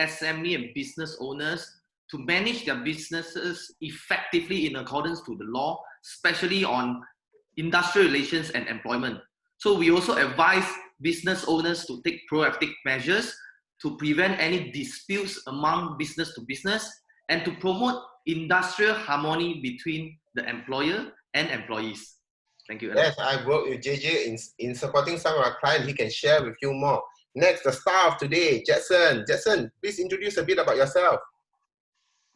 SME and business owners to manage their businesses effectively in accordance to the law, especially on industrial relations and employment. So we also advise business owners to take proactive measures to prevent any disputes among business to business and to promote industrial harmony between the employer and employees. Thank you, Alan. Yes, I work with JJ in supporting some of our clients. He can share with you more. Next, the star of today, Jackson. Jackson, please introduce a bit about yourself.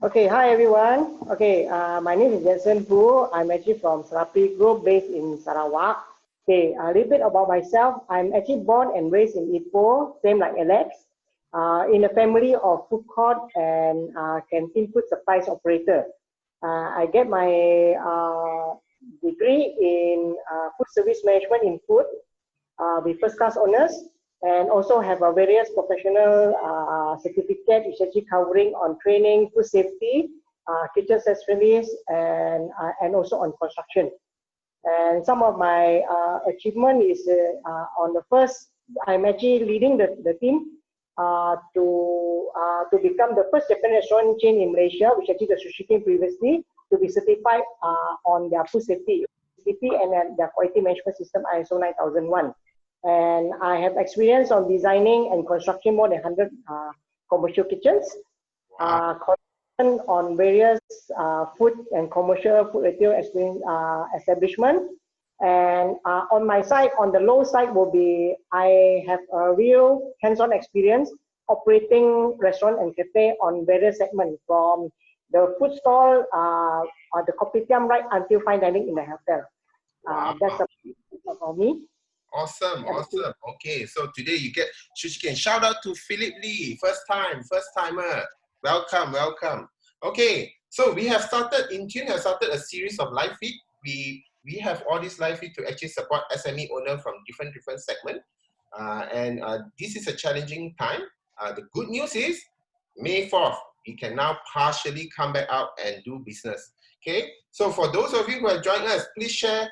Okay, hi everyone. Okay, my name is Jackson Hu. I'm actually from Serapi Group based in Sarawak. Okay, a little bit about myself. I'm actually born and raised in Ipoh, same like Alex, in a family of food court and canteen food supplies operator. I get my degree in food service management in food with first class honors, and also have a various professional certificate which actually covering on training, food safety, kitchen specialist, and also on construction. And some of my achievement is on the first, I'm actually leading the team to become the first Japanese restaurant chain in Malaysia, which actually the Sushi King previously, to be certified on their food safety and their quality management system ISO 9001. And I have experience on designing and constructing more than 100 commercial kitchens, on various food and commercial food retail establishment. And on my side, on the low side will be, I have a real hands-on experience operating restaurant and cafe on various segments, from the food stall, the kopitiam, right until fine dining in the hotel. That's about me. Awesome, awesome. Okay, so today you get Sushi King. Shout out to Philip Lee, first timer. Welcome, welcome. Okay, so we have started, InTune has started a series of live feed. We have all these live feed to actually support SME owner from different segments. This is a challenging time. The good news is, May 4th, we can now partially come back out and do business. Okay, so for those of you who have joined us, please share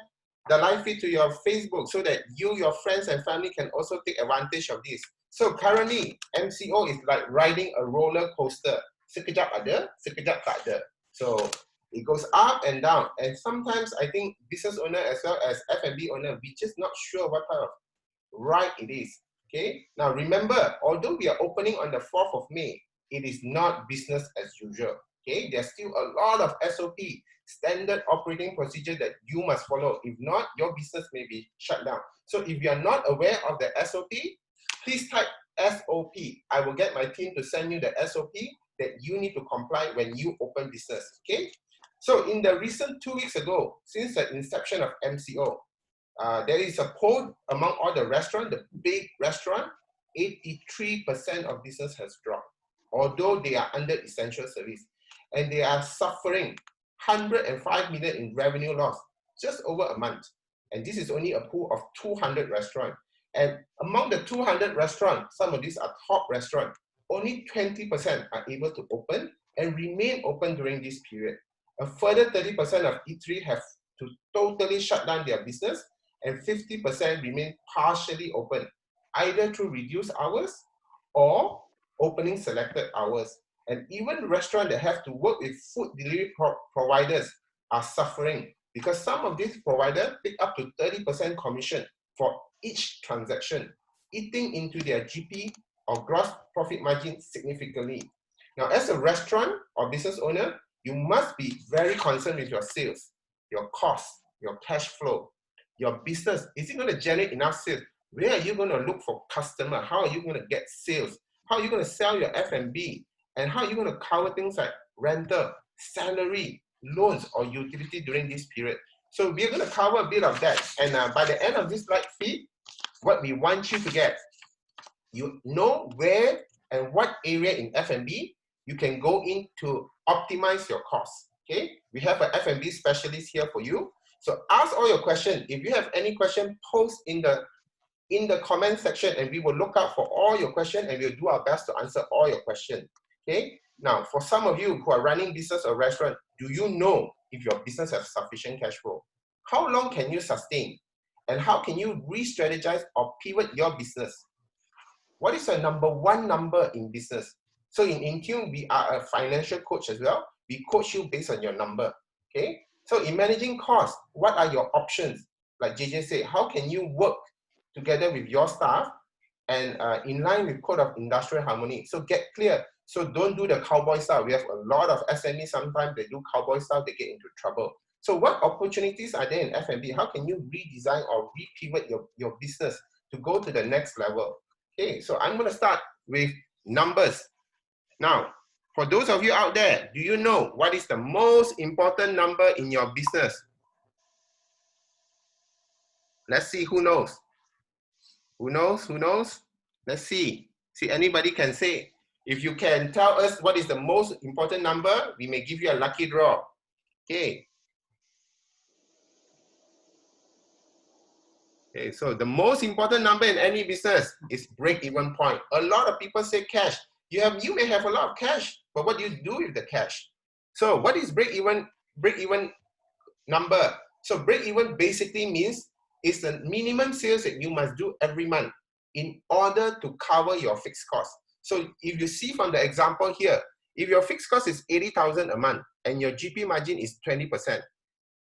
the live feed to your Facebook so that you, your friends and family can also take advantage of this. So currently, MCO is like riding a roller coaster. Sekejap ada, sekejap tak ada. So it goes up and down. And sometimes I think business owner as well as F&B owner, we're just not sure what type of ride it is. Okay. Now remember, although we are opening on the 4th of May, it is not business as usual. Okay. There's still a lot of SOP, standard operating procedure that you must follow. If not, your business may be shut down. So if you are not aware of the SOP, please type SOP. I will get my team to send you the SOP that you need to comply when you open business. Okay. So in the recent 2 weeks ago, since the inception of MCO, there is a poll among all the restaurants, the big restaurant, 83% of business has dropped, although they are under essential service. And they are suffering 105 million in revenue loss just over a month. And this is only a pool of 200 restaurants. And among the 200 restaurants, some of these are top restaurants, only 20% are able to open and remain open during this period. A further 30% of eatery have to totally shut down their business, and 50% remain partially open, either through reduced hours or opening selected hours. And even restaurants that have to work with food delivery providers are suffering, because some of these providers pick up to 30% commission for each transaction, eating into their GP or gross profit margin significantly. Now, as a restaurant or business owner, you must be very concerned with your sales, your costs, your cash flow, your business. Is it going to generate enough sales? Where are you going to look for customer? How are you going to get sales? How are you going to sell your F&B? And how are you going to cover things like rental, salary, loans, or utility during this period? So we're going to cover a bit of that. And by the end of this live feed, what we want you to get, you know where and what area in F&B you can go in to optimize your costs. Okay, we have an F&B specialist here for you. So ask all your questions. If you have any question, post in the comment section, and we will look out for all your questions, and we'll do our best to answer all your questions. Okay. Now, for some of you who are running business or restaurant, do you know if your business has sufficient cash flow? How long can you sustain? And how can you re-strategize or pivot your business? What is your number one number in business? So in InTune, we are a financial coach as well. We coach you based on your number, okay? So in managing costs, what are your options? Like JJ said, how can you work together with your staff and in line with Code of Industrial Harmony? So get clear. So don't do the cowboy style. We have a lot of SMEs, sometimes they do cowboy style, they get into trouble. So what opportunities are there in F&B? How can you redesign or repivot your business to go to the next level? Okay, so I'm gonna start with numbers. Now, for those of you out there, do you know what is the most important number in your business? Let's see who knows. Who knows? Who knows? Let's see. See, anybody can say. If you can tell us what is the most important number, we may give you a lucky draw. Okay. Okay, so the most important number in any business is break-even point. A lot of people say cash. You may have a lot of cash, but what do you do with the cash? So what is break-even number? So break-even basically means it's the minimum sales that you must do every month in order to cover your fixed cost. So if you see from the example here, if your fixed cost is 80,000 a month and your GP margin is 20%,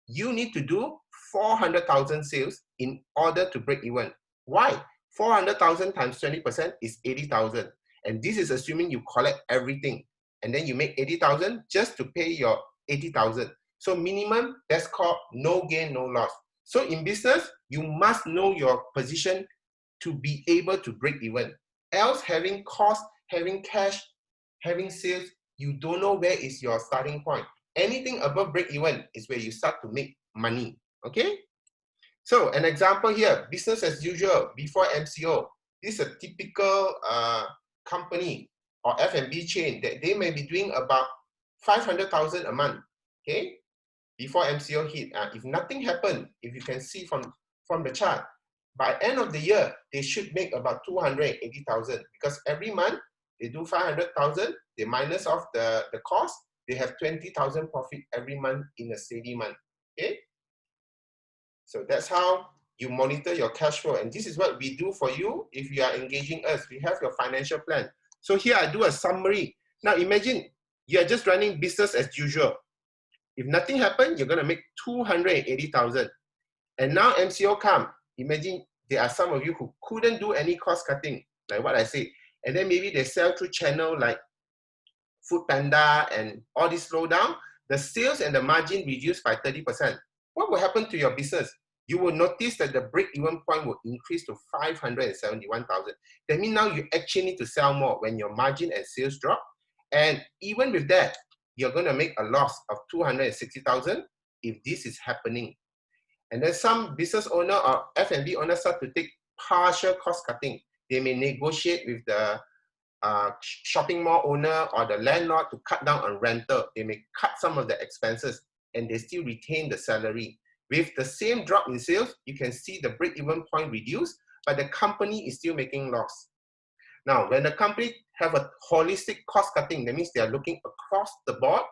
you need to do 400,000 sales in order to break even. Why? 400,000 times 20% is 80,000. And this is assuming you collect everything. And then you make 80,000 just to pay your 80,000. So minimum, that's called no gain, no loss. So in business, you must know your position to be able to break even. Else, having cost, having cash, having sales, you don't know where is your starting point. Anything above break even is where you start to make money, okay? So an example here, business as usual before MCO. This is a typical company or F&B chain that they may be doing about 500,000 a month, okay? Before MCO hit, if nothing happened, if you can see from the chart, by end of the year, they should make about 280,000 because every month they do 500,000, they minus off the cost, they have 20,000 profit every month in a steady month, okay? So that's how you monitor your cash flow. And this is what we do for you if you are engaging us. We have your financial plan. So here I do a summary. Now imagine you are just running business as usual. If nothing happened, you're going to make 280,000. And now MCO come. Imagine there are some of you who couldn't do any cost cutting, like what I say. And then maybe they sell through channel like Food Panda and all this slow down. The sales and the margin reduced by 30%. What will happen to your business? You will notice that the break-even point will increase to 571,000. That means now you actually need to sell more when your margin and sales drop. And even with that, you're going to make a loss of 260,000 if this is happening. And then some business owner or F&B owner start to take partial cost cutting. They may negotiate with the shopping mall owner or the landlord to cut down on rental. They may cut some of the expenses and they still retain the salary. With the same drop in sales, you can see the break-even point reduced, but the company is still making loss. Now, when the company have a holistic cost cutting, that means they are looking across the board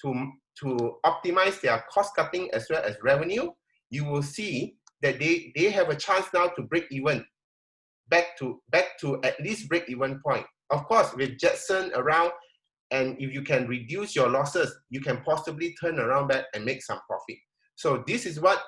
to optimize their cost cutting as well as revenue, you will see that they have a chance now to break even, back to at least break even point. Of course, with Jetson around, and if you can reduce your losses, you can possibly turn around back and make some profit. So this is what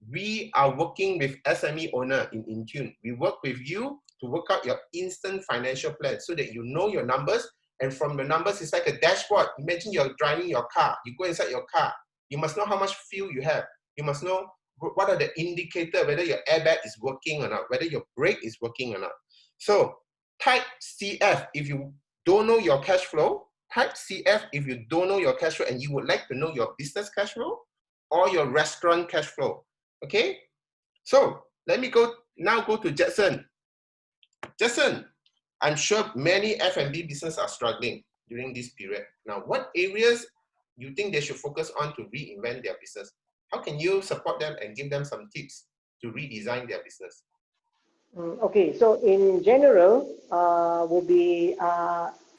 we are working with SME owner in InTune. We work with you to work out your instant financial plan so that you know your numbers. And from the numbers, it's like a dashboard. Imagine you're driving your car. You go inside your car. You must know how much fuel you have. You must know what are the indicators, whether your airbag is working or not, whether your brake is working or not. So type CF if you don't know your cash flow. Type CF if you don't know your cash flow and you would like to know your business cash flow or your restaurant cash flow. Okay? So let me go to Jetson. Jetson, I'm sure many F&B businesses are struggling during this period. Now, what areas you think they should focus on to reinvent their business? How can you support them and give them some tips to redesign their business? Okay, so in general, will be,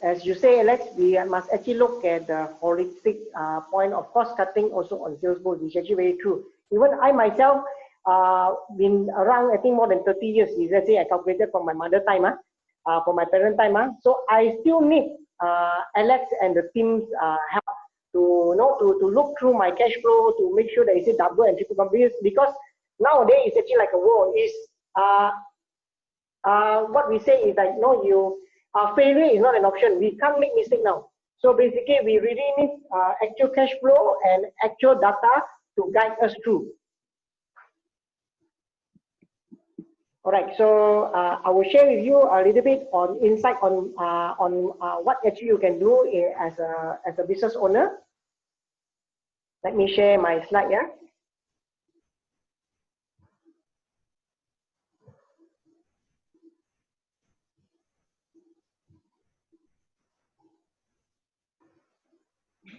as you say, Alex, we must actually look at the holistic point of cost cutting also on sales board, which is actually very true. Even I myself, been around, I think, more than 30 years. Let's say I calculated from my mother time, from my parent time. So I still need Alex and the team's help to to look through my cash flow to make sure that it's a double and triple companies, because nowadays it's actually like a war. Is what we say is like failure is not an option. We can't make mistake now. So basically, we really need actual cash flow and actual data to guide us through. All right, so I will share with you a little bit on insight on what actually you can do as a business owner. Let me share my slide here.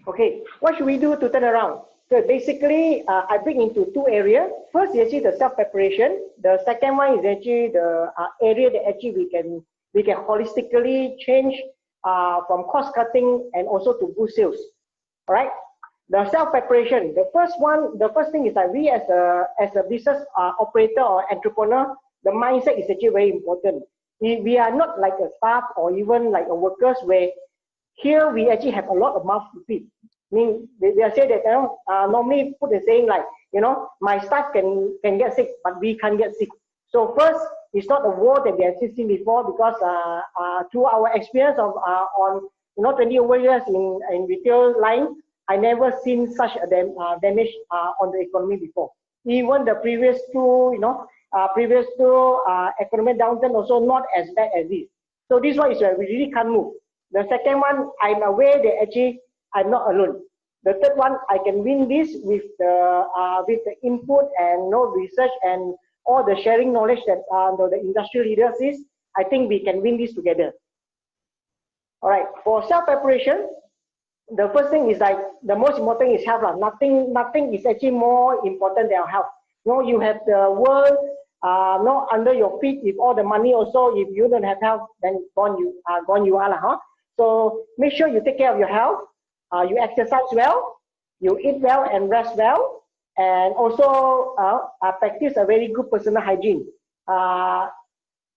Okay, what should we do to turn around? So basically, I break into two areas. First is actually the self-preparation. The second one is actually the area that actually we can holistically change from cost cutting and also to boost sales. All right. The self-preparation. The first thing is that we as a business operator or entrepreneur, the mindset is actually very important. We are not like a staff or even like a workers where here we actually have a lot of mouth to feed. I mean, they say that normally put the saying like, my staff can get sick, but we can't get sick. So first, it's not a war that we have seen before, because through our experience of on 20 over years in retail line, I never seen such a damage on the economy before. Even the previous two economic downturn also not as bad as this. So this one is where we really can't move. The second one, I'm aware that actually I'm not alone. The third one, I can win this with the input and research and all the sharing knowledge that the industrial leaders is. I think we can win this together. All right. For self-preparation, the first thing is like the most important is health. Nothing is actually more important than health. You have the world under your feet with all the money. Also, if you don't have health, then gone you are, huh? So make sure you take care of your health. You exercise well, you eat well and rest well, and also practice a very good personal hygiene.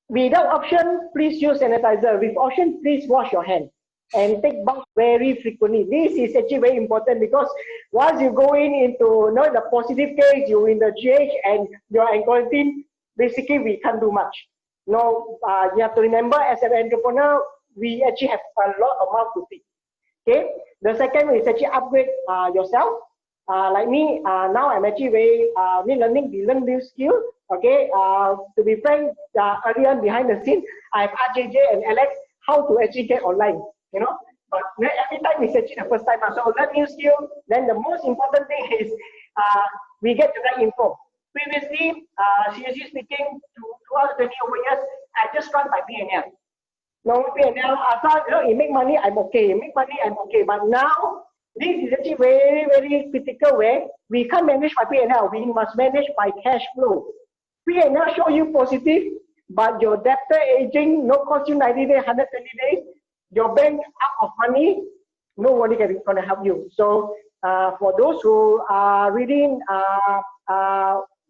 Without option, please use sanitizer. With option, please wash your hands and take bath very frequently. This is actually very important, because once you go into the positive case, you're in the GH and you're in quarantine, basically we can't do much. You have to remember, as an entrepreneur, we actually have a lot of mouth to feed. Okay. The second is actually upgrade yourself. Like me, now I'm actually very learning new skill. Okay. To be frank, early on behind the scene, I've asked JJ and Alex how to actually get online. But every time it's actually the first time. So learn new skill. Then the most important thing is we get the right info. Previously, seriously speaking, throughout 20 over years, I just run by PNL. Now, I thought, you make money, I'm okay. You make money, I'm okay. But now, this is actually very, very critical where we can't manage by P&L. We must manage by cash flow. P&L show you positive, but your debtor aging, no cost you 90 days, 120 days. Your bank out of money, nobody can gonna help you. So, for those who are really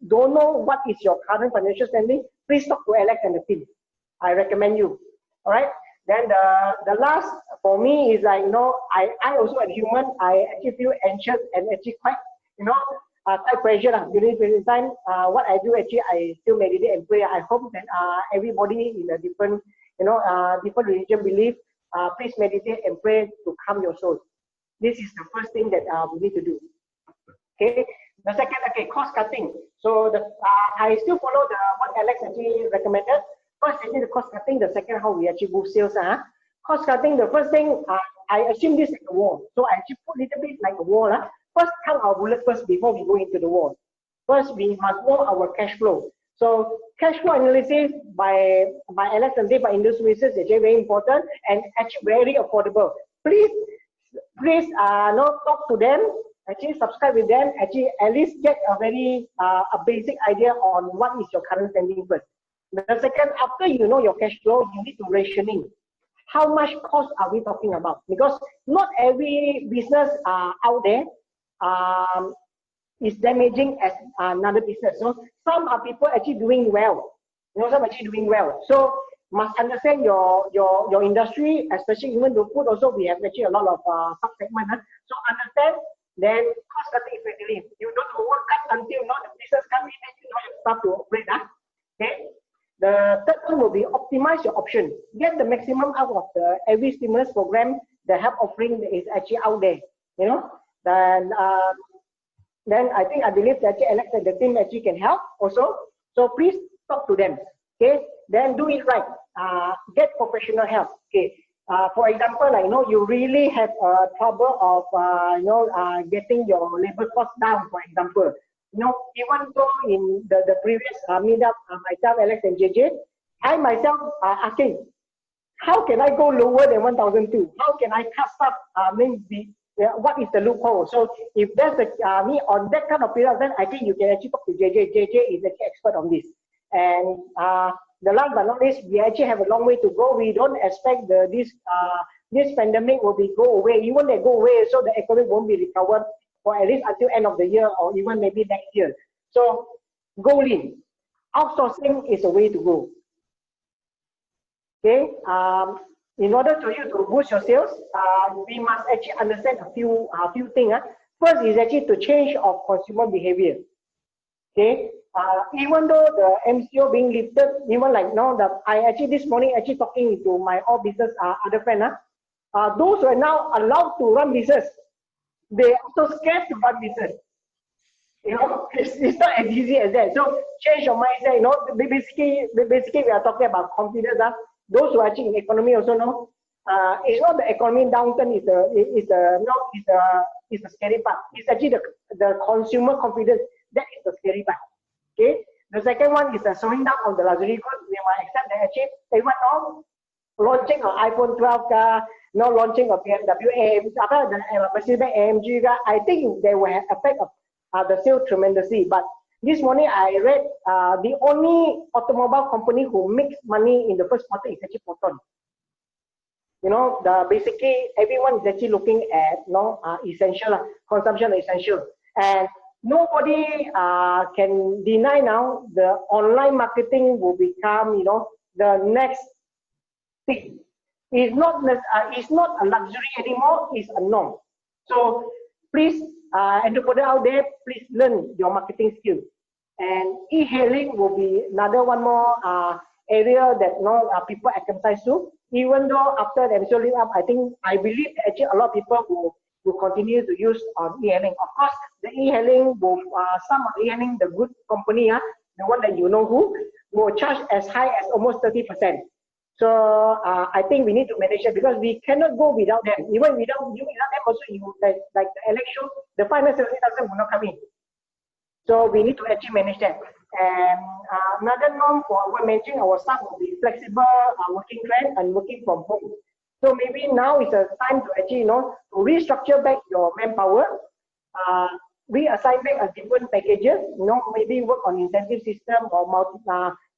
don't know what is your current financial standing, please talk to Alex and the team. I recommend you. All right. Then the last for me is like, I also as a human, I actually feel anxious and actually quite, type pressure during the time. What I do actually, I still meditate and pray. I hope that everybody in a different, different religion belief, please meditate and pray to calm your soul. This is the first thing that we need to do. Okay. The second, cost cutting. So I still follow what Alex actually recommended. First, actually the cost cutting. The second, how we actually boost sales. Cost cutting. The first thing, I assume this is like a wall. So I actually put a little bit like a wall. First, count our bullet first before we go into the wall. First, we must know our cash flow. So cash flow analysis by Alex and Dave by industry research is actually very important and actually very affordable. Please, talk to them. Actually, subscribe with them. Actually, at least get a very a basic idea on what is your current spending first. The second, after you know your cash flow, you need to rationing. How much cost are we talking about? Because not every business out there is damaging as another business. So some are people actually doing well. Some actually doing well. So must understand your industry, especially even the food also, we have actually a lot of sub-segment. So understand, then cost cutting effectively. You don't overcut until not the business come in and you don't have stuff to operate. Okay. The third one will be optimize your option. Get the maximum out of every stimulus program, the help offering that is actually out there. You know, then I believe that Alex and the team actually can help also. So please talk to them. Okay, then do it right. Get professional help. Okay. For example, like you really have trouble of getting your labor cost down. For example, even though in the previous meetup, myself, Alex, and JJ, I myself asking, how can I go lower than 1,002? How can I cut stuff? What is the loophole? So if there's me on that kind of period, then I think you can actually talk to JJ. JJ is actually expert on this. And the last but not least, we actually have a long way to go. We don't expect this pandemic will go away. Even they go away, so the economy won't be recovered for at least until end of the year or even maybe next year. So go lean. Outsourcing is a way to go. Okay. In order for you to boost your sales, we must actually understand a few things. First is actually to change of consumer behavior. Okay. Even though the MCO being lifted, even like now that I actually this morning actually talking to my all business other friend, those who are now allowed to run business, they are also scared to run business. It's not as easy as that. So change your mindset. Basically we are talking about confidence. Those who are actually in economy also know. It's not the economy downturn is the scary part. It's actually the consumer confidence that is the scary part. Okay. The second one is the slowing down of the luxury goods. We might accept that actually everyone now launching an iPhone 12 car, now launching a BMW, the Mercedes AMG car. I think they will have affect the sales tremendously. But this morning I read the only automobile company who makes money in the first quarter is actually Proton. Basically everyone is actually looking at essential consumption essential, and nobody can deny now the online marketing will become the next thing. It's not a luxury anymore, it's a norm. So please, entrepreneur out there, please learn your marketing skill. And e-hailing will be another one more area that people emphasize to. Even though after the MCO lift up, I believe actually a lot of people will continue to use on e-hailing. Of course, the e-hailing will some of e-hailing, the good company, the one that who will charge as high as almost 30%. So I think we need to manage it because we cannot go without them. Even without them also, like the election, the 570,000 will not come in. So we need to actually manage that. And another norm for managing our staff will be flexible working trend and working from home. So maybe now is a time to actually to restructure back your manpower, reassign back a different packages. Maybe work on incentive system or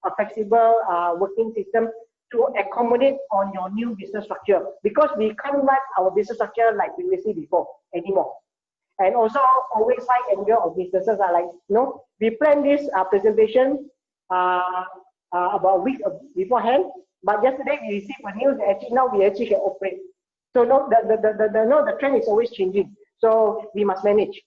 a flexible working system to accommodate on your new business structure, because we can't run our business structure like previously before anymore. And also always high angle of businesses are like, we plan this presentation about a week beforehand, but yesterday we received a news that actually now we actually can operate. So the trend is always changing. So we must manage.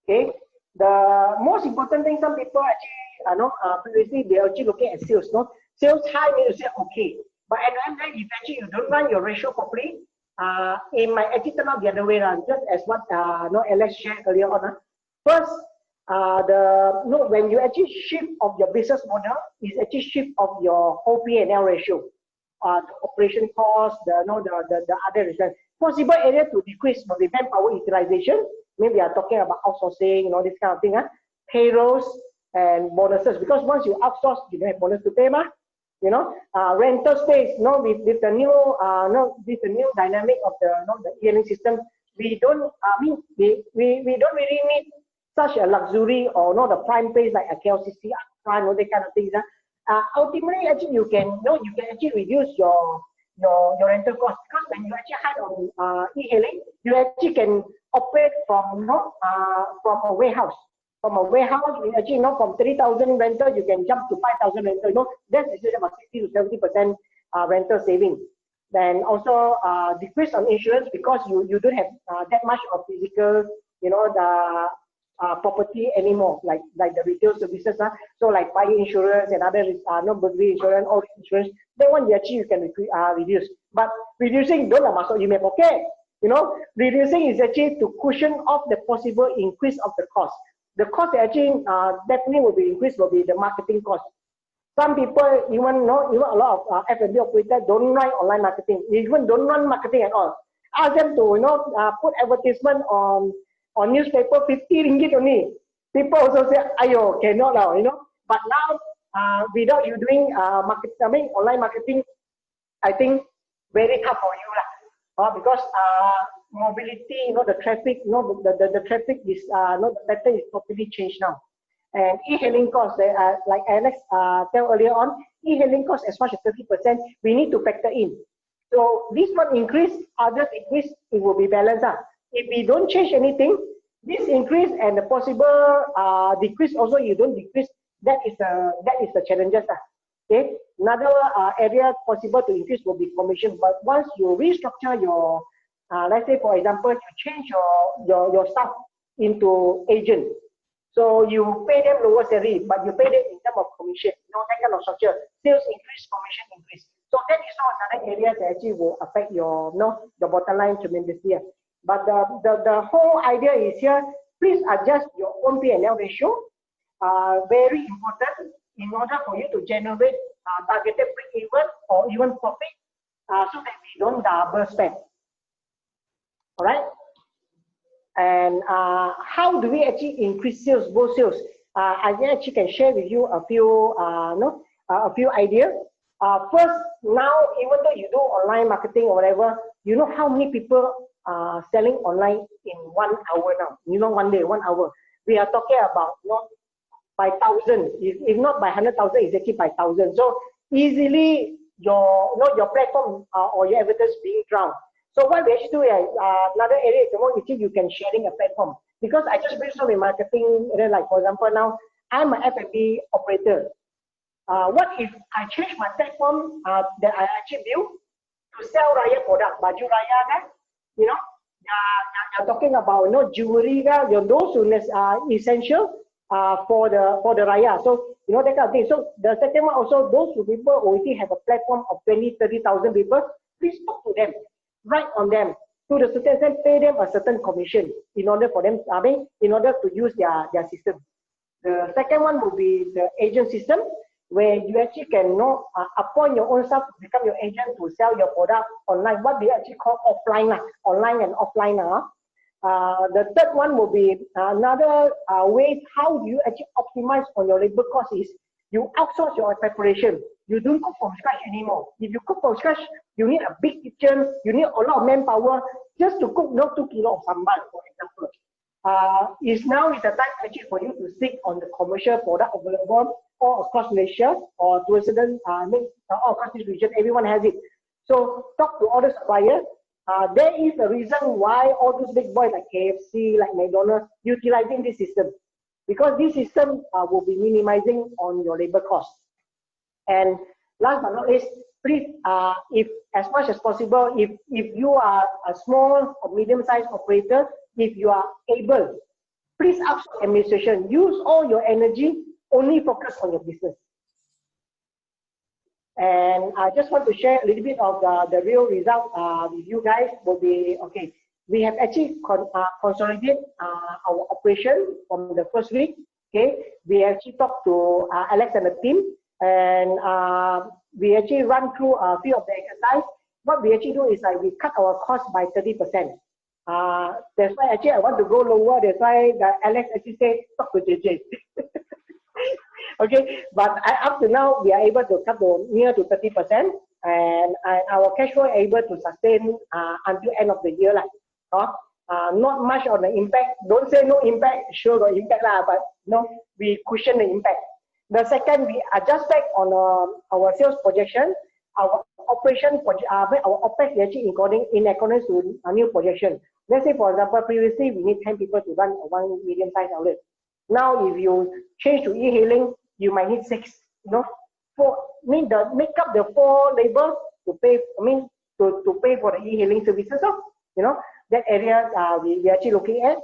Okay. The most important thing, some people actually previously they are actually looking at sales. Sales high means you say okay, but at the end of the day, if actually you don't run your ratio properly, it might actually turn out the other way around, just as what Alex shared earlier on. First, when you actually shift of your business model, is actually shift of your whole P&L ratio, the operation cost, the other returns. Possible area to decrease will be manpower utilization. Maybe we are talking about outsourcing, this kind of thing, payrolls and bonuses. Because once you outsource, you don't have bonus to pay, rental space. With the new dynamic of the e-learning system, we don't. We don't really need such a luxury or the prime place like a KLCC, prime, that kind of things. Ultimately, actually, you can actually reduce your rental cost, because when you actually hire on e-hailing, you actually can operate from a warehouse. From a warehouse, we actually from 3,000 rental, you can jump to 5,000 rental. That's actually about 60 to 70% rental saving. Then also decrease on insurance because you don't have that much of physical, the property anymore, like the retail services. So like fire insurance and other burglary insurance or insurance, that one you can reduce. But reducing don't masuk you may pocket. Reducing is actually to cushion off the possible increase of the cost. The cost actually definitely will be increased, will be the marketing cost. Some people even a lot of F&B operators don't write online marketing, even don't run marketing at all. Ask them to put advertisement on newspaper, 50 ringgit only. People also say, ayo, cannot now, But now without you doing online marketing, I think very tough for you lah. Because mobility, the traffic, the traffic is the pattern is totally changed now. And e-hailing costs, like Alex tell earlier on, e-hailing costs as much as 30%, we need to factor in. So this one increase, others increase, it will be balanced. If we don't change anything, this increase and the possible decrease also you don't decrease, that is the challenges. Okay. Another area possible to increase will be commission. But once you restructure your, let's say for example, you change your staff into agent. So you pay them lower salary, but you pay them in terms of commission. That kind of structure. Sales increase, commission increase. So that is not another area that actually will affect your bottom line tremendously. But the whole idea is here, please adjust your own P&L ratio. Very important in order for you to generate targeted break-even or even profit so that we don't double spend. All right? And how do we actually increase sales, both sales? I actually can share with you a few ideas. First, now even though you do online marketing or whatever, you know how many people are selling online in 1 hour now? One day, 1 hour. We are talking about by thousand. If not by 100,000, it's actually by thousand. So easily your platform or your advertisers being drowned. So what we actually do is another area is the one which you can sharing a platform. Because I just brainstorm in marketing, like for example now, I'm an F&B operator. What if I change my platform that I actually build to sell Raya product, baju Raya kan? You're talking about jewelry kan, those who are essential for the Raya. So that kind of thing. So the second one also, those who people already have a platform of 20, 30,000 people, please talk to them. Write on them to the certain extent, pay them a certain commission in order for them, in order to use their system. The second one will be the agent system, where you actually can appoint your own staff to become your agent to sell your product online. What they actually call offline, online and offline. The third one will be another way how do you actually optimize on your labor cost is you outsource your preparation. You don't cook from scratch anymore. If you cook from scratch, you need a big kitchen, you need a lot of manpower just to cook 2 kilos of sambal, for example. Now is the time actually for you to seek on the commercial product available all across Malaysia or to a certain all across this region, everyone has it. So talk to all the suppliers. There is a reason why all those big boys like KFC, like McDonald's, utilizing this system. Because this system will be minimizing on your labor cost. And last but not least, please, if as much as possible, if you are a small or medium-sized operator, if you are able, please outsource administration. Use all your energy, only focus on your business. And I just want to share a little bit of the real result with you guys. Will be okay. We have actually consolidated our operation from the first week. Okay, we actually talked to Alex and the team, and we actually run through a few of the exercise. What we actually do is we cut our cost by 30%. That's why actually I want to go lower. That's why Alex actually said talk to JJ. Okay, but up to now we are able to cut to near to 30%, and our cash flow able to sustain until end of the year not much on the impact. Don't say no impact. Sure got impact but we cushion the impact. The second, we adjust back on our sales projection. Our operation our OPEX is actually in accordance to a new projection. Let's say for example previously we need 10 people to run a 1 million size outlet. Now, if you change to e-hailing, you might need 6. Make up the 4 labor to pay. To pay for the e-hailing services. That area we actually looking at.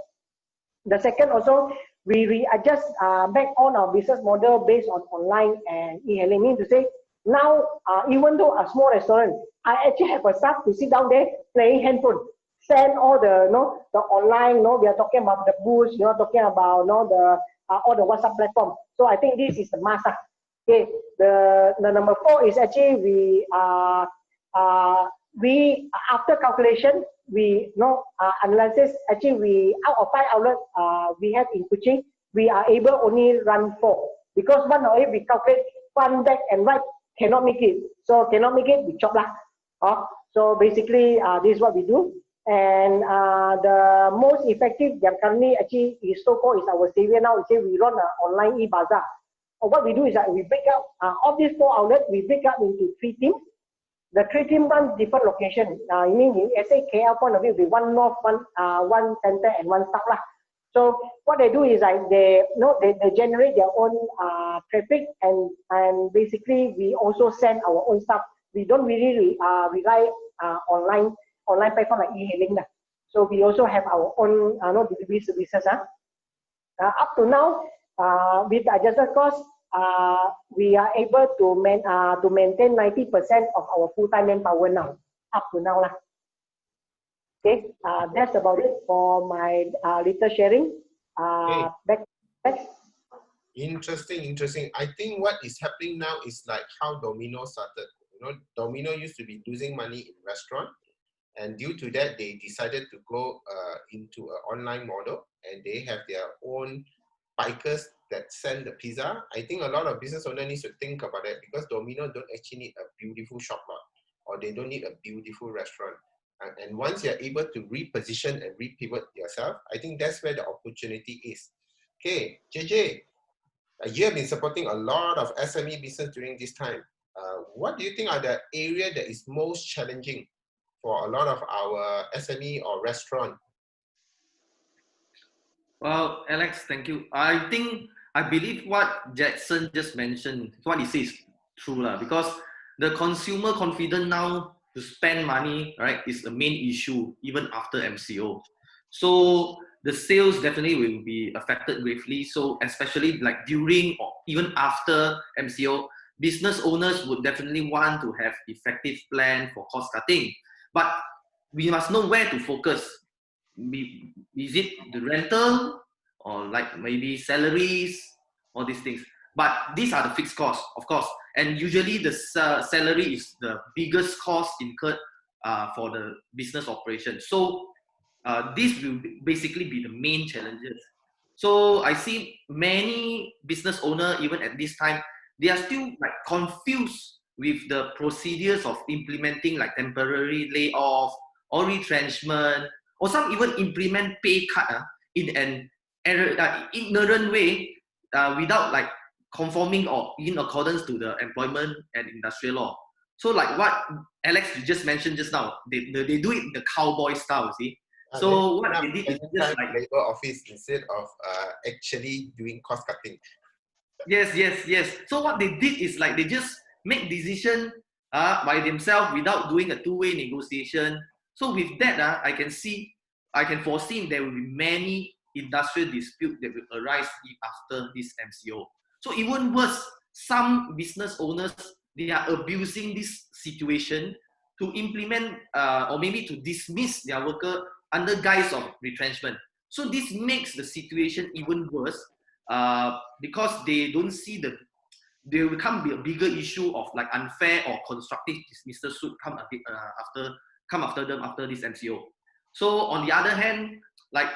The second also, we readjust back on our business model based on online and e-hailing. Mean to say, now even though a small restaurant, I actually have a staff to sit down there playing handphone, send all the the online. We are talking about the booths, talking about the all the WhatsApp platform. So I think this is the must. Okay, the number 4 is actually we after calculation, we analysis, actually we out of 5 outlets we have in Kuching, we are able only run 4 because one of it we calculate front, back and right cannot make it. So cannot make it, we chop lah. So basically this is what we do. And the most effective that currently actually is so-called is our savior now. We run an online e-bazaar. What we do is that we break up of these 4 outlets, we break up into 3 teams. The 3 teams run different locations. You mean, let's say KL point of view, be 1 north, 1 center, and 1 south lah. So what they do is like they generate their own traffic, and basically we also send our own stuff. We don't really rely online platform like e-hailing. So we also have our own delivery services. Up to now, with the adjusted cost, we are able to maintain 90% of our full-time manpower now, up to now lah. Okay, that's about it for my little sharing. Back. Interesting. I think what is happening now is like how Domino started. Domino used to be losing money in restaurant, and due to that, they decided to go into an online model, and they have their own bikers that send the pizza. I think a lot of business owners need to think about that, because Domino don't actually need a beautiful shop lot, or they don't need a beautiful restaurant. And once you're able to reposition and repivot yourself, I think that's where the opportunity is. Okay, JJ, you have been supporting a lot of SME business during this time. What do you think are the area that is most challenging for a lot of our SME or restaurant? Well, Alex, thank you. I believe what Jackson just mentioned, what he says is true lah, because the consumer confidence now to spend money, right, is the main issue even after MCO. So the sales definitely will be affected greatly. So especially like during or even after MCO, business owners would definitely want to have effective plan for cost cutting. But we must know where to focus. Is it the rental, or like maybe salaries, all these things? But these are the fixed costs, of course. And usually the salary is the biggest cost incurred for the business operation. So this will basically be the main challenges. So I see many business owners, even at this time, they are still like confused with the procedures of implementing like temporary layoff or retrenchment, or some even implement pay cut in an ignorant way without like conforming or in accordance to the employment and industrial law. So like what Alex you just mentioned just now, they do it the cowboy style, see. So what they did is just like labor office instead of actually doing cost cutting. Yes. So what they did is like they just make decision by themselves without doing a two-way negotiation. So with that, I can foresee there will be many industrial disputes that will arise after this MCO. So even worse, some business owners, they are abusing this situation to implement or maybe to dismiss their worker under guise of retrenchment. So this makes the situation even worse because they don't see there will come be a bigger issue of like unfair or constructive dismissal should come after them after this MCO. So on the other hand, like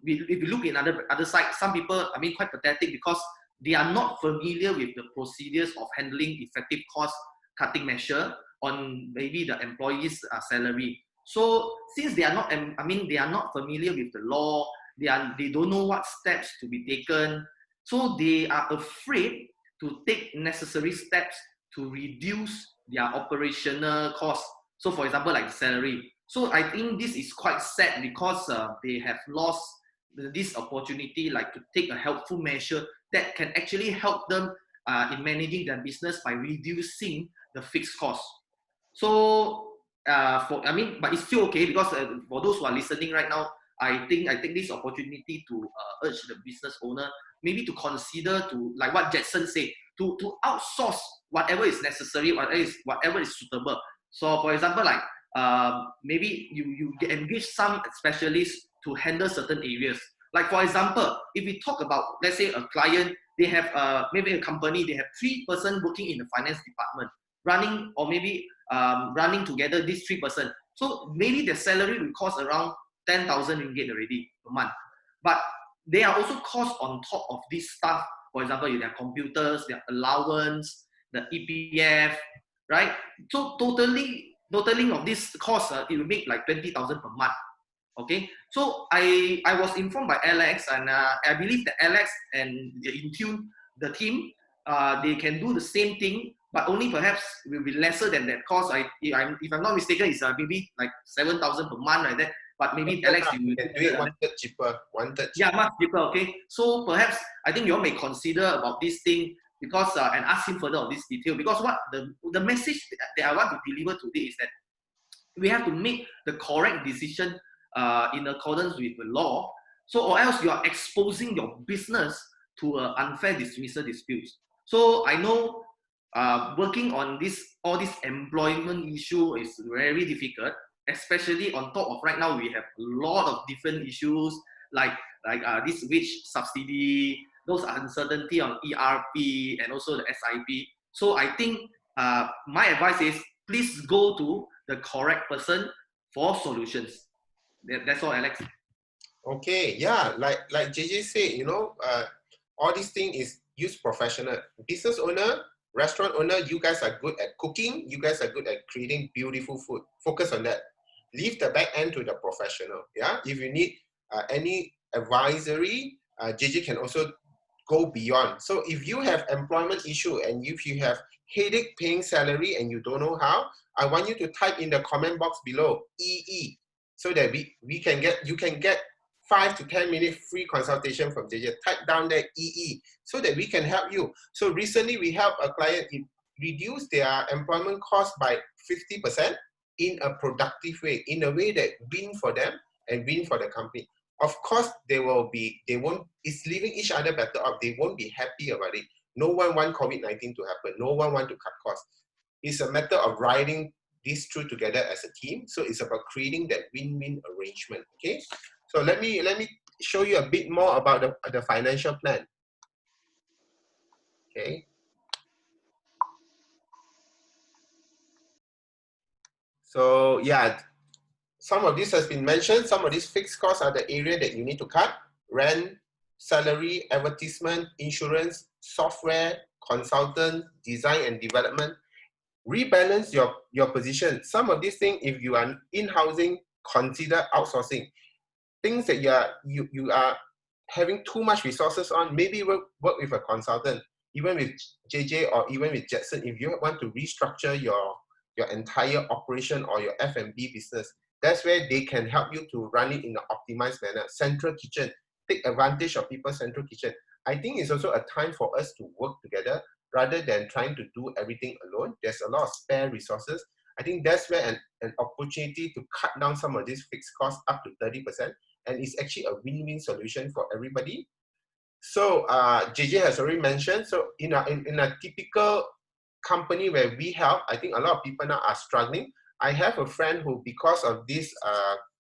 if you look in other side, some people, I mean, quite pathetic because they are not familiar with the procedures of handling effective cost cutting measure on maybe the employee's salary. So since they are not, they are not familiar with the law, they don't know what steps to be taken. So they are afraid to take necessary steps to reduce their operational costs. So for example, like salary. So I think this is quite sad because they have lost this opportunity, like to take a helpful measure that can actually help them in managing their business by reducing the fixed cost. So but it's still okay, because for those who are listening right now, I take this opportunity to urge the business owner maybe to consider, to, like what Jackson said, to outsource whatever is necessary, whatever is suitable. So for example, like maybe you engage some specialists to handle certain areas. Like for example, if we talk about, let's say, a client, they have maybe a company, they have 3 persons working in the finance department, running, or maybe running together, these 3 persons. So maybe their salary will cost around 10,000 ringgit already per month. But they are also cost on top of this stuff. For example, their computers, their allowance, the EPF, right? So totaling of this cost, it will make like 20,000 per month. Okay, so I was informed by Alex, and I believe that Alex and the InTune, the team, they can do the same thing, but only perhaps will be lesser than that cost. If I'm not mistaken, it's maybe like 7,000 per month, like that. But maybe Alex, you can do it 1/3 cheaper, 1/3 cheaper. Yeah, much cheaper. Okay, so perhaps I think you all may consider about this thing, because and ask him further on this detail, because what the message that I want to deliver today is that we have to make the correct decision in accordance with the law. So, or else you are exposing your business to unfair dismissal disputes. So I know working on all this employment issue is very difficult, especially on top of right now we have a lot of different issues like this wage subsidy, those uncertainty on ERP, and also the SIP. So I think my advice is, please go to the correct person for solutions. That's all, Alex. Okay, yeah, like JJ said, all these things is use professional. Business owner, restaurant owner, you guys are good at cooking. You guys are good at creating beautiful food. Focus on that. Leave the back end to the professional. Yeah, if you need any advisory, JJ can also go beyond. So if you have employment issue and if you have headache paying salary and you don't know how, I want you to type in the comment box below EE, so that you can get 5 to 10 minute free consultation from JJ. Type down there EE so that we can help you. So recently we helped a client reduce their employment cost by 50% in a productive way, in a way that win for them and win for the company. Of course, it's leaving each other better off. They won't be happy about it. No one wants COVID-19 to happen. No one wants to cut costs. It's a matter of riding this through together as a team. So it's about creating that win-win arrangement. Okay. So let me show you a bit more about the financial plan. Okay. So yeah, some of this has been mentioned. Some of these fixed costs are the area that you need to cut: rent, salary, advertisement, insurance, software, consultant, design and development. Rebalance your position. Some of these things, if you are in-housing, consider outsourcing. Things that you are having too much resources on, maybe work with a consultant, even with JJ or even with Jackson. If you want to restructure your entire operation or your F&B business, that's where they can help you to run it in an optimized manner. Central kitchen, take advantage of people's central kitchen. I think it's also a time for us to work together rather than trying to do everything alone. There's a lot of spare resources. I think that's where an opportunity to cut down some of these fixed costs up to 30%. And it's actually a win-win solution for everybody. So JJ has already mentioned, so in a typical company where we help, I think a lot of people now are struggling. I have a friend who, because of this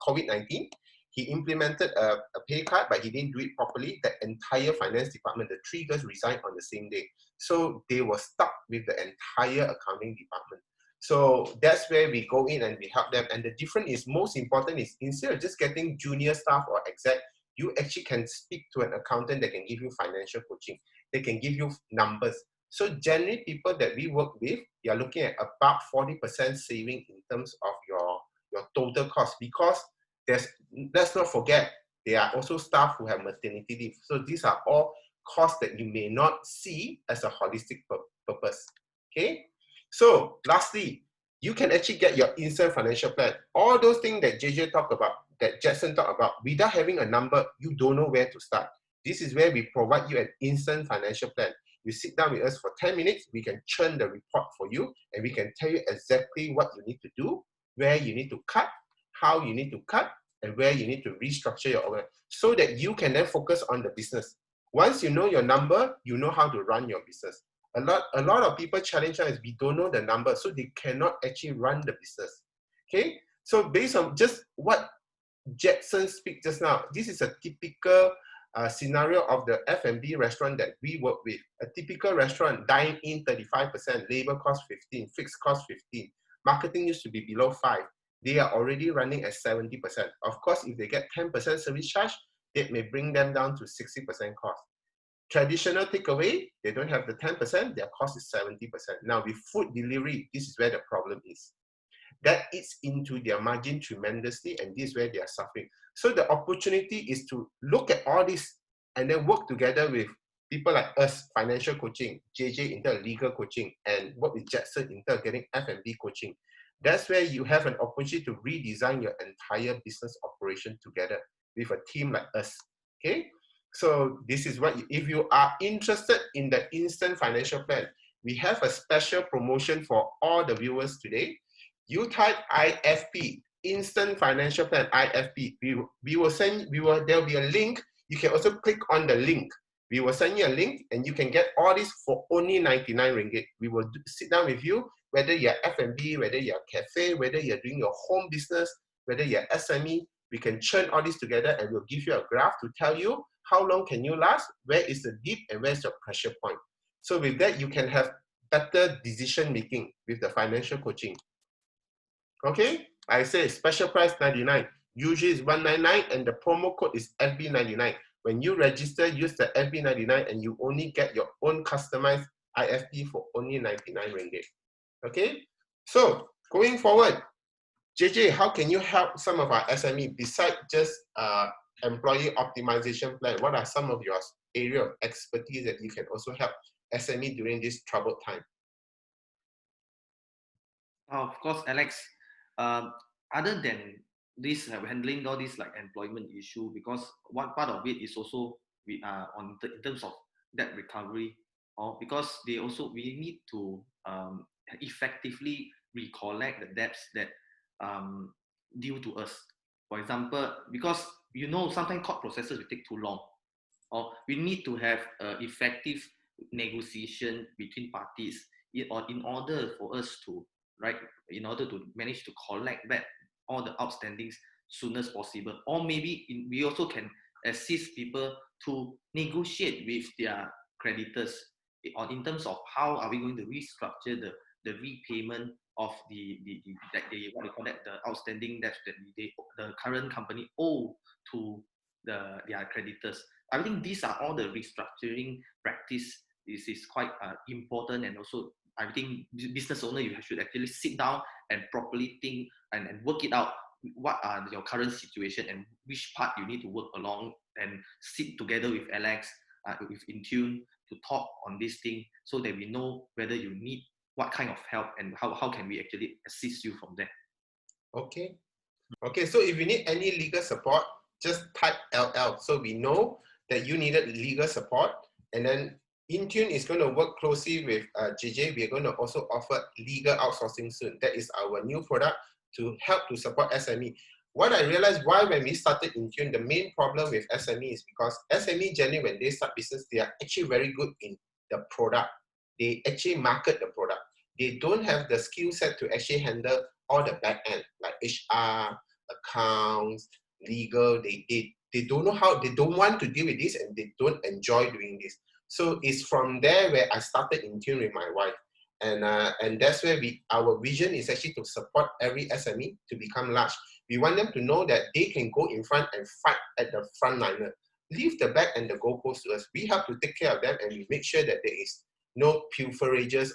COVID-19, he implemented a pay cut, but he didn't do it properly. The entire finance department, the 3 girls resigned on the same day. So they were stuck with the entire accounting department. So that's where we go in and we help them. And the difference is, most important is, instead of just getting junior staff or exec, you actually can speak to an accountant that can give you financial coaching. They can give you numbers. So generally, people that we work with, you're looking at about 40% saving in terms of your total cost, because let's not forget, there are also staff who have maternity leave. So these are all costs that you may not see as a holistic purpose. Okay. So lastly, you can actually get your instant financial plan. All those things that JJ talked about, that Jackson talked about, without having a number, you don't know where to start. This is where we provide you an instant financial plan. You sit down with us for 10 minutes, we can churn the report for you, and we can tell you exactly what you need to do, where you need to cut, how you need to cut, and where you need to restructure your order, so that you can then focus on the business. Once you know your number, you know how to run your business. A lot of people challenge us, we don't know the number, so they cannot actually run the business. Okay, so based on just what Jackson speak just now, this is a typical scenario of the F&B restaurant that we work with. A typical restaurant, dine in 35%, labor cost 15, fixed cost 15, marketing used to be below 5. They are already running at 70%. Of course, if they get 10% service charge, that may bring them down to 60% cost. Traditional takeaway, they don't have the 10%, their cost is 70%. Now with food delivery, this is where the problem is. That eats into their margin tremendously, and this is where they are suffering. So the opportunity is to look at all this and then work together with people like us, financial coaching, JJ in terms of legal coaching, and work with Jackson in terms of getting F&B coaching. That's where you have an opportunity to redesign your entire business operation together with a team like us, okay? So this is what, if you are interested in the instant financial plan, we have a special promotion for all the viewers today. You type IFP, instant financial plan, IFP. There'll be a link. You can also click on the link. We will send you a link and you can get all this for only 99 ringgit. We will sit down with you, whether you're F&B, whether you're cafe, whether you're doing your home business, whether you're SME, we can churn all this together and we'll give you a graph to tell you how long can you last, where is the dip, and where's your pressure point. So with that, you can have better decision making with the financial coaching. Okay, I say special price 99, usually is 199, and the promo code is FB99. When you register, use the FB99 and you only get your own customized IFP for only 99 ringgit. Okay, so going forward, JJ, how can you help some of our SME besides just employee optimization plan? What are some of your area of expertise that you can also help SME during this troubled time? Of course, Alex. Other than this handling all this like employment issue, because one part of it is also we are in terms of debt recovery, or because we need to effectively recollect the debts that due to us. For example, because sometimes court processes will take too long, or we need to have effective negotiation between parties in order for us to manage to collect back all the outstandings soon as possible. Or maybe we also can assist people to negotiate with their creditors in terms of how are we going to restructure the repayment of the outstanding debts that the current company owe to their creditors. I think these are all the restructuring practice. This is quite important, and also I think business owner, you should actually sit down and properly think and work it out. What are your current situation and which part you need to work along, and sit together with Alex, with InTune to talk on this thing, so that we know whether you need what kind of help and how can we actually assist you from there. Okay. Okay, so if you need any legal support, just type LL. So we know that you needed legal support, and then InTune is going to work closely with JJ. We are going to also offer legal outsourcing soon. That is our new product to help to support SME. What I realized when we started InTune, the main problem with SME is because SME generally, when they start business, they are actually very good in the product. They actually market the product. They don't have the skill set to actually handle all the back end, like HR, accounts, legal. They don't know how, they don't want to deal with this, and they don't enjoy doing this. So it's from there where I started InTune with my wife. And that's where our vision is actually to support every SME to become large. We want them to know that they can go in front and fight at the front liner. Leave the back and the goalpost to us. We have to take care of them, and we make sure that there is no pilferages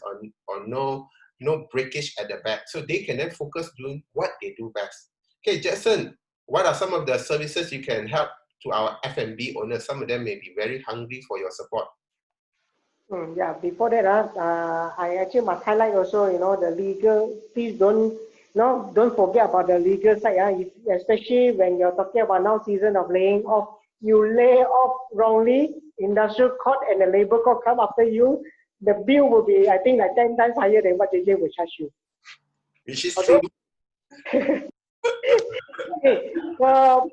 or no breakage at the back. So they can then focus doing what they do best. Okay, Jackson, what are some of the services you can help to our F&B owners? Some of them may be very hungry for your support. Yeah, before that, I actually must highlight also, the legal, please don't forget about the legal side. Especially when you're talking about now season of laying off, you lay off wrongly, industrial court and the labor court come after you, the bill will be, I think, like 10 times higher than what JJ will charge you. Which is Okay? true. Okay, so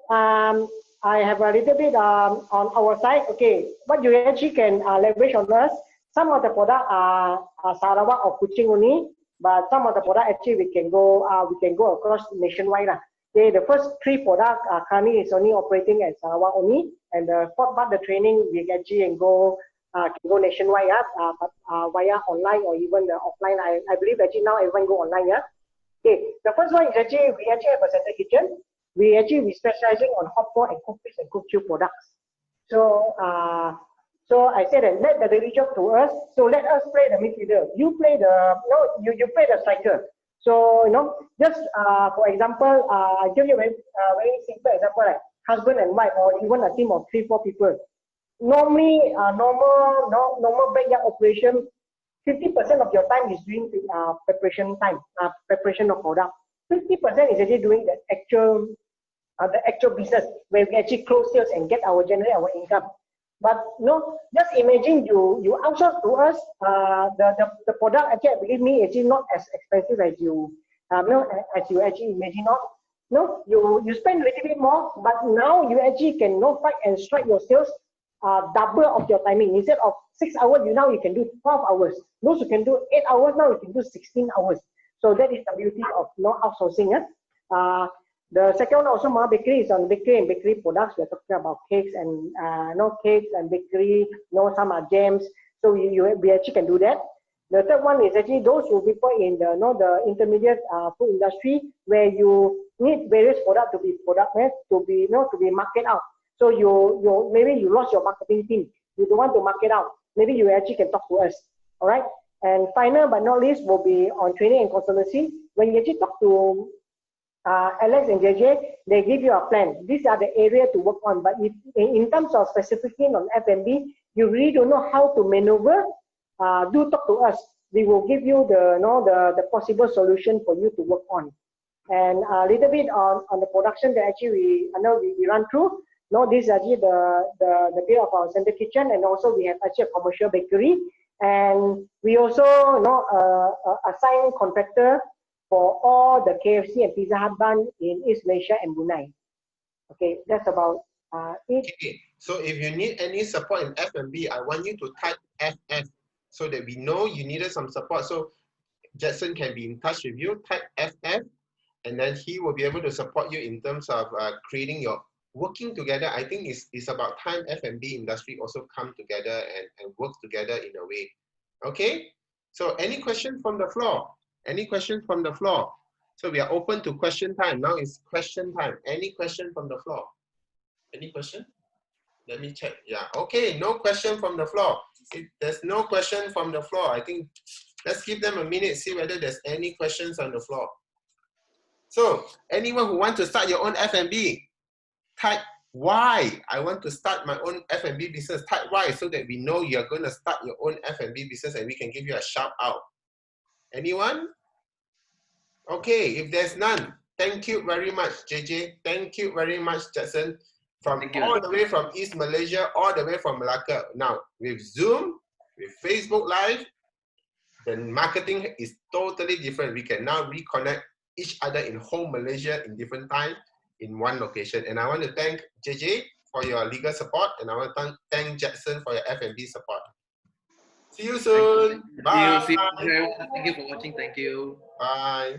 I have a little bit on our side. Okay, what you actually can leverage on us. Some of the product are Sarawak or Kuching only, but some of the product actually we can go across nationwide. Okay, the first 3 products currently is only operating at Sarawak only, and the fourth part the training we actually can go nationwide via online or even the offline. I believe actually now everyone go online. Okay, the first one is actually we actually have a center kitchen. We specializing on hot pot and cook fish and cook chill products. So so I said that let the delivery job to us. So let us play the midfielder. You play you play the striker. So just for example, I give you a very simple example, like husband and wife or even a team of 3-4 people. Normally, normal backyard operation. 50% of your time is doing preparation time, preparation of product. 50% is actually doing the actual business where we actually close sales and generate our income. But just imagine you outsource to us the product. Actually, believe me, actually not as expensive as you as you actually imagine. You spend a little bit more, but now you actually can fight and strike your sales double of your timing. Instead of 6 hours, you can do 12 hours. Those who can do 8 hours now, you can do 16 hours. So that is the beauty of outsourcing. The second one also, bakery is on bakery and bakery products. We're talking about cakes and cakes and bakery. Some are jams. So we actually can do that. The third one is actually those who people in the intermediate food industry where you need various products to be market out. So maybe you lost your marketing team. You don't want to market out. Maybe you actually can talk to us. All right. And final but not least will be on training and consultancy. When you actually talk to Alex and JJ, they give you a plan. These are the area to work on. But if in terms of specifically on F&B, you really don't know how to maneuver, do talk to us. We will give you the possible solution for you to work on. And a little bit on the production that actually we run through. This is actually the bit of our center kitchen, and also we have actually a commercial bakery, and we also assign contractor for all the KFC and Pizza Hut bun in East Malaysia and Brunei. Okay, that's about it. Okay, so if you need any support in F&B, I want you to type FF so that we know you needed some support. So Jackson can be in touch with you. Type FF, and then he will be able to support you in terms of creating your working together. I think it's about time F&B industry also come together and work together in a way. Okay, so any question from the floor? Any question from the floor? So we are open to question time. Now it's question time. Any question from the floor? Any question? Let me check. Yeah, okay, no question from the floor. If there's no question from the floor, I think let's give them a minute, see whether there's any questions on the floor. So anyone who wants to start your own F&B, type Y. I want to start my own F&B business. Type Y so that we know you're going to start your own F&B business and we can give you a shout out. Anyone? Okay, if there's none, thank you very much, JJ. Thank you very much, Jackson. From all the way from East Malaysia, all the way from Malacca. Now, with Zoom, with Facebook Live, the marketing is totally different. We can now reconnect each other in home Malaysia in different time in one location. And I want to thank JJ for your legal support, and I want to thank Jackson for your F&B support. See you soon. Bye. See you. Thank you for watching. Thank you. Bye.